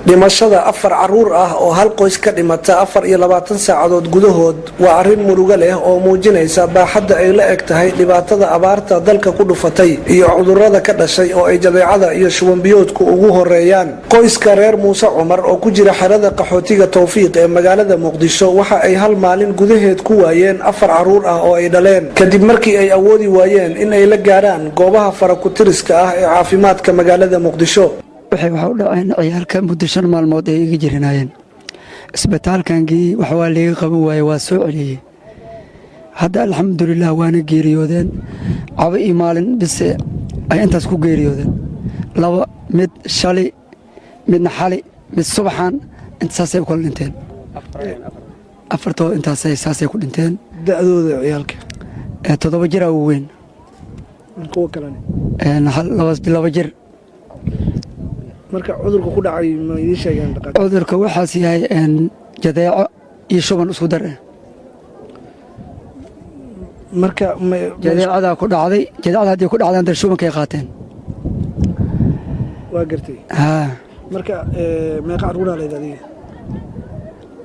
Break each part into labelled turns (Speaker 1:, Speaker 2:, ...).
Speaker 1: dhimashada 4 caruur ah oo hal qoys ka dhimata 24 saacadood gudahood waa arrin murugo leh oo muujinaysa baaxadda ay la eg tahay dhibaatada abaarta dalka ku dhufatay iyo cudurrada ka dhashay oo ay jadeecada iyo shuban biyoodku ugu horeeyaan. qoyska reer Muuse Cumar oo ku jira xerada qaxootiga Tawfiiq ee magaalada Muqdisho waxa ay hal maalin gudaheed ku waayeen 4 caruur ah oo ay dhaleen kadib markii ay awoodi waayeen in ay la gaaraan goobaha farakutiriska ah ee caafimaadka magaalada Muqdisho.
Speaker 2: waxay waxa u dhaceen ciyaalka muddo 5 maalmood ay iga jirinaayeen isbitaalkankii waxa waa laga qaban waayay waa soo celiyay hadda alxamdulillah waana geeriyoodeen caba iyo maalin bis ay intaas ku geeriyoodeen laba mid shalay midna xali mid subaxan intaasay ku dhinteen afartoo intaasay ku dhinteen
Speaker 1: da'dooda ciyaalka
Speaker 2: 7 jir oo weyn
Speaker 1: kuwa kale laba jir marka cudurku ku dhacay ma idin sheegeen dhaqaatiir
Speaker 2: cudurka waxaas yahay jadeeco iyo shuban isku dar
Speaker 1: marka
Speaker 2: jadeecada ku dhacday jadeecada hadii ku dhacdaan dar shubankay qaateen
Speaker 1: waa gartay marka meeqa caruur leedahay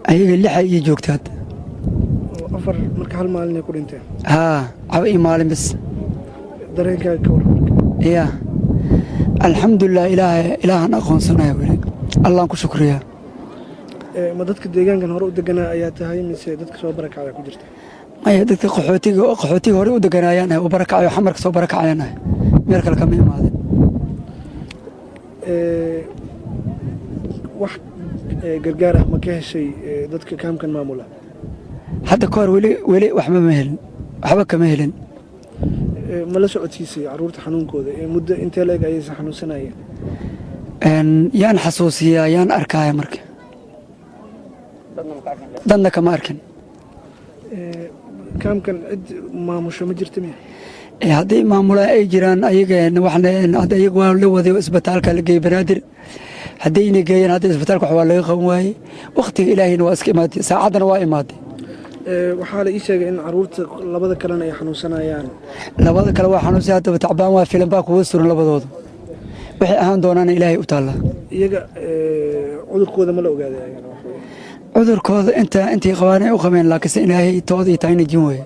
Speaker 2: ayaga 6 ay joogtaad
Speaker 1: afar marka hal maalin ay ku dhinteen
Speaker 2: caba iyo maalin bis
Speaker 1: dareenkaaga ka waran
Speaker 2: alxamdulillah ilaahan aqoonsanayo weli allah ku shukriya
Speaker 1: ma dadka deegaankan hore u deganaa ayaa tahay mise dadka soo barakacay ku jirta
Speaker 2: ay dadka qaxootiga hore u deganaayaan oo barakacay xamarka soo barakacayaan meel kale kama imaadeen
Speaker 1: wax gargaar ah ma ka heshay dadka kaamkan maamula
Speaker 2: hadda ka hor weli waxba kama helin
Speaker 1: ma la socodsiisay caruurta xanuunkooda muddo intee leeg ayay xanuunsanayeen
Speaker 2: yaan xasuusiyaa yaan arkaya marka dadna kama arkin
Speaker 1: kaamkan cid maamusho ma jirta miya
Speaker 2: haddii maamulaan ay jiraan ayaga waa la waday isbitaalka la geeyey banaadir haddayna geeyeen hadda isbitaalka wax waa laga qaban waayey waqtiga ilaahayna waa iska imaaday saacaddana waa imaaday
Speaker 1: waxaa la ii sheegay in caruurta labada kalena ay xanuunsanayaan
Speaker 2: labada kale waa xanuunsan hadaba tacbaan waa filan baa kuwa suran labadooda waxay ahaan doonaan ilaahay u taallaa
Speaker 1: iyaga cudurkooda ma la ogaaday
Speaker 2: cudurkooda intii qabaan ay u qabeen laakiinse ilaahay tooda iyo taayna jin weeye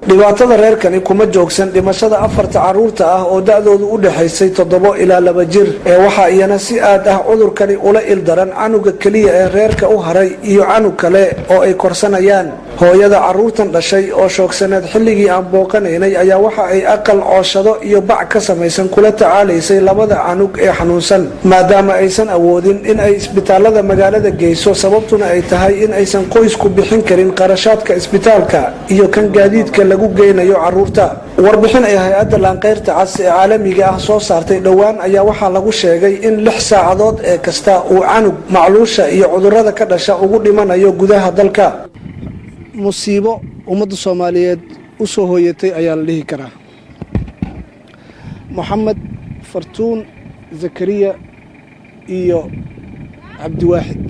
Speaker 1: dhibaatada reerkani kuma joogsan dhimashada 4 caruurta ah oo da'doodu u dhaxaysay 7 ilaa 2 jir waxa iyana si aad ah cudurkani ula ildaran canuga kaliya ee reerka u haray iyo canug kale oo ay korsanayaan hooyada caruurtan dhashay oo shoogsaneed xilligii aan booqanaynay ayaa waxa ay aqal cooshado iyo bac ka samaysan kula tacaalaysay labada canug ee xanuunsan maadaama aysan awoodin in ay isbitaalada magaalada geyso sababtuna ay tahay in aysan qoysku bixin karin qarashaadka isbitaalka iyo kan gaadiidka lagu geynayo caruurta warbixin ay hay'adda laanqeyrta cas ee caalamiga ah soo saartay dhowaan ayaa waxaa lagu sheegay in 6 saacadood ee kasta uu canug macluusha iyo cudurrada ka dhasha ugu dhimanayo gudaha dalka musiibo ummadda Soomaaliyeed u soo hooyatay ayaa la dhihi karaa Maxamed Fartuun Zakariya iyo Cabdiwaxid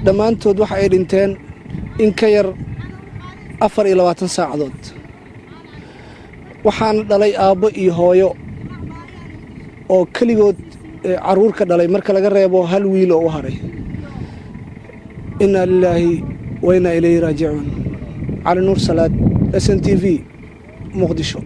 Speaker 1: dhammaantood waxa ay dhinteen in ka yar 24 saacadood waxaan dhalay aabbo iyo hooyo oo kaligood caruur ka dhalay marka laga reebo hal wiil oo u haray inna lillahi wa inna ilayhi raaji'uun cali nuur salaad SNTV muqdisho.